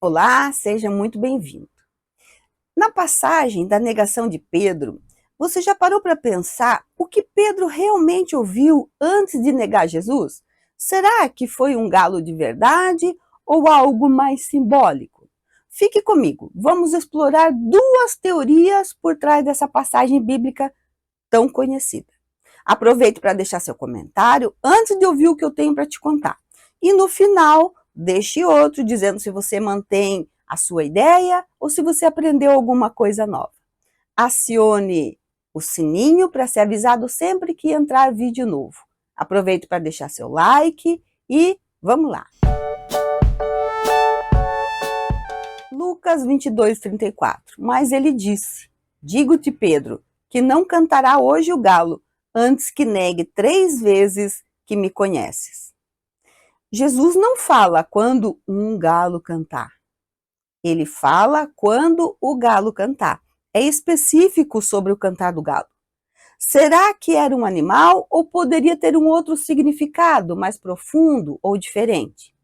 Olá, seja muito bem-vindo. Na passagem da negação de Pedro, você já parou para pensar o que Pedro realmente ouviu antes de negar Jesus? Será que foi um galo de verdade ou algo mais simbólico? Fique comigo, vamos explorar duas teorias por trás dessa passagem bíblica tão conhecida. Aproveite para deixar seu comentário antes de ouvir o que eu tenho para te contar. E no final, deixe outro dizendo se você mantém a sua ideia ou se você aprendeu alguma coisa nova. Acione o sininho para ser avisado sempre que entrar vídeo novo. Aproveite para deixar seu like e vamos lá. Lucas 22:34. Mas ele disse: Digo-te, Pedro, que não cantará hoje o galo, antes que negue 3 vezes que me conheces. Jesus não fala quando um galo cantar. Ele fala quando o galo cantar. É específico sobre o cantar do galo. Será que era um animal ou poderia ter um outro significado, mais profundo ou diferente?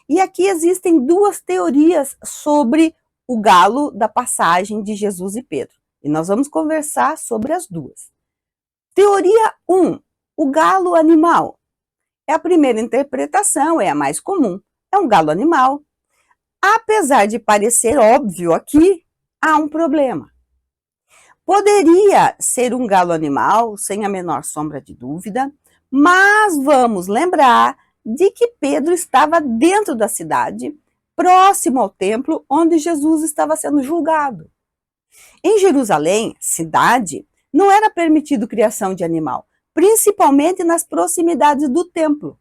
E aqui existem duas teorias sobre o galo da passagem de Jesus e Pedro. E nós vamos conversar sobre as duas. Teoria 1. O galo animal. É a primeira interpretação, é a mais comum. É um galo animal. Apesar de parecer óbvio aqui, há um problema. Poderia ser um galo animal, sem a menor sombra de dúvida, mas vamos lembrar de que Pedro estava dentro da cidade, próximo ao templo onde Jesus estava sendo julgado. Em Jerusalém, cidade, não era permitido criação de animal, principalmente nas proximidades do templo.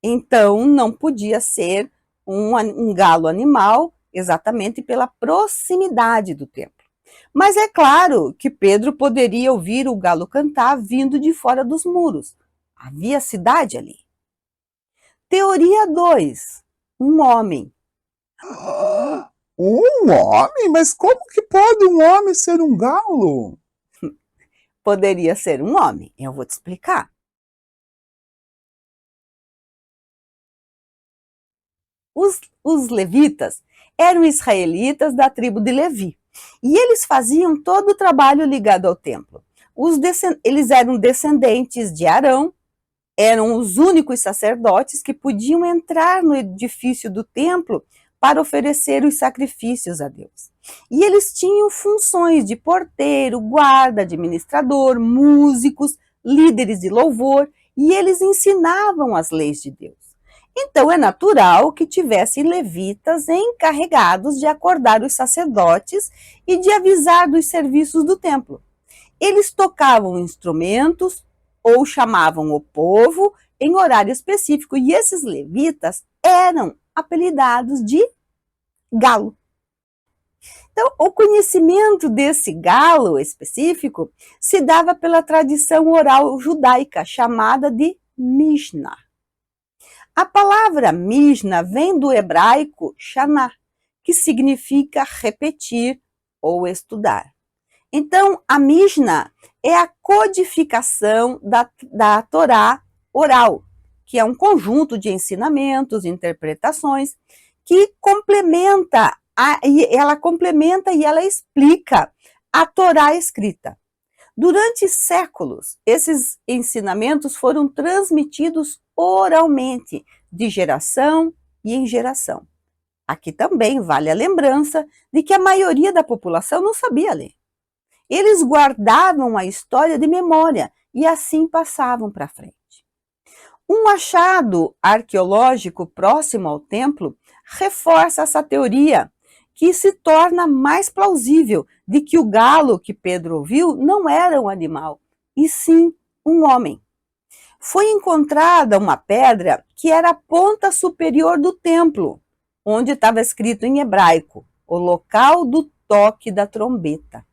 Então, não podia ser um galo animal, exatamente pela proximidade do templo. Mas é claro que Pedro poderia ouvir o galo cantar vindo de fora dos muros. Havia cidade ali. Teoria 2. Um homem. Um homem? Mas como que pode um homem ser um galo? Poderia ser um homem. Eu vou te explicar. Os levitas eram israelitas da tribo de Levi. E eles faziam todo o trabalho ligado ao templo. Eles eram descendentes de Arão, eram os únicos sacerdotes que podiam entrar no edifício do templo para oferecer os sacrifícios a Deus. E eles tinham funções de porteiro, guarda, administrador, músicos, líderes de louvor, e eles ensinavam as leis de Deus. Então é natural que tivessem levitas encarregados de acordar os sacerdotes e de avisar dos serviços do templo. Eles tocavam instrumentos ou chamavam o povo em horário específico, e esses levitas eram apelidados de galo. Então, o conhecimento desse galo específico se dava pela tradição oral judaica, chamada de Mishnah. A palavra Mishnah vem do hebraico Shana, que significa repetir ou estudar. Então, a Mishnah é a codificação da Torá oral, que é um conjunto de ensinamentos, interpretações, que ela complementa e ela explica a Torá escrita. Durante séculos, esses ensinamentos foram transmitidos oralmente, de geração em geração. Aqui também vale a lembrança de que a maioria da população não sabia ler. Eles guardavam a história de memória e assim passavam para frente. Um achado arqueológico próximo ao templo reforça essa teoria, que se torna mais plausível de que o galo que Pedro ouviu não era um animal, e sim um homem. Foi encontrada uma pedra que era a ponta superior do templo, onde estava escrito em hebraico, o local do toque da trombeta.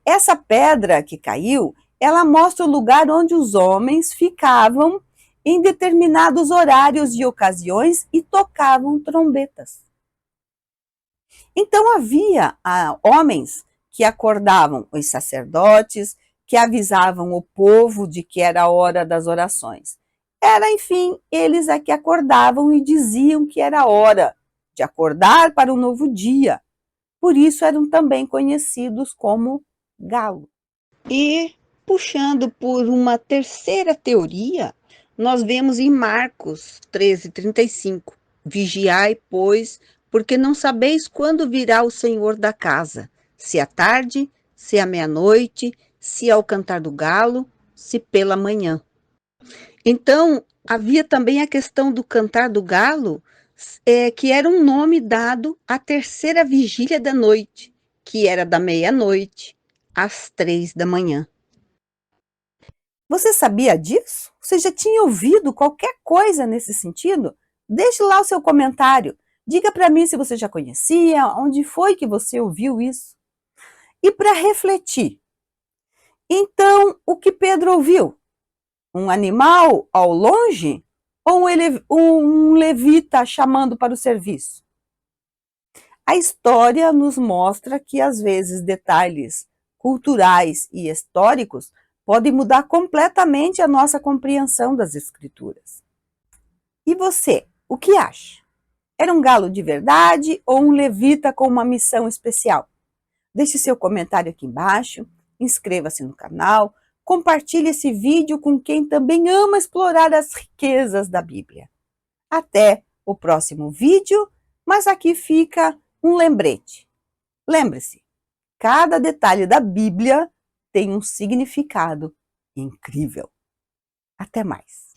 Essa pedra que caiu, ela mostra o lugar onde os homens ficavam em determinados horários e ocasiões e tocavam trombetas. Então havia homens que acordavam os sacerdotes, que avisavam o povo de que era a hora das orações. Era, enfim, eles é que acordavam e diziam que era a hora de acordar para um novo dia. Por isso eram também conhecidos como galo. E, puxando por uma terceira teoria, nós vemos em Marcos 13:35, vigiai, pois, porque não sabeis quando virá o Senhor da casa, se à tarde, se à meia-noite, se ao cantar do galo, se pela manhã. Então, havia também a questão do cantar do galo, que era um nome dado à terceira vigília da noite, que era da meia-noite às 3 da manhã. Você sabia disso? Você já tinha ouvido qualquer coisa nesse sentido? Deixe lá o seu comentário. Diga para mim se você já conhecia, onde foi que você ouviu isso. E para refletir, então, o que Pedro ouviu? Um animal ao longe ou um levita chamando para o serviço? A história nos mostra que, às vezes, detalhes culturais e históricos podem mudar completamente a nossa compreensão das Escrituras. E você, o que acha? Era um galo de verdade ou um levita com uma missão especial? Deixe seu comentário aqui embaixo, inscreva-se no canal, compartilhe esse vídeo com quem também ama explorar as riquezas da Bíblia. Até o próximo vídeo, mas aqui fica um lembrete. Lembre-se, cada detalhe da Bíblia tem um significado incrível. Até mais!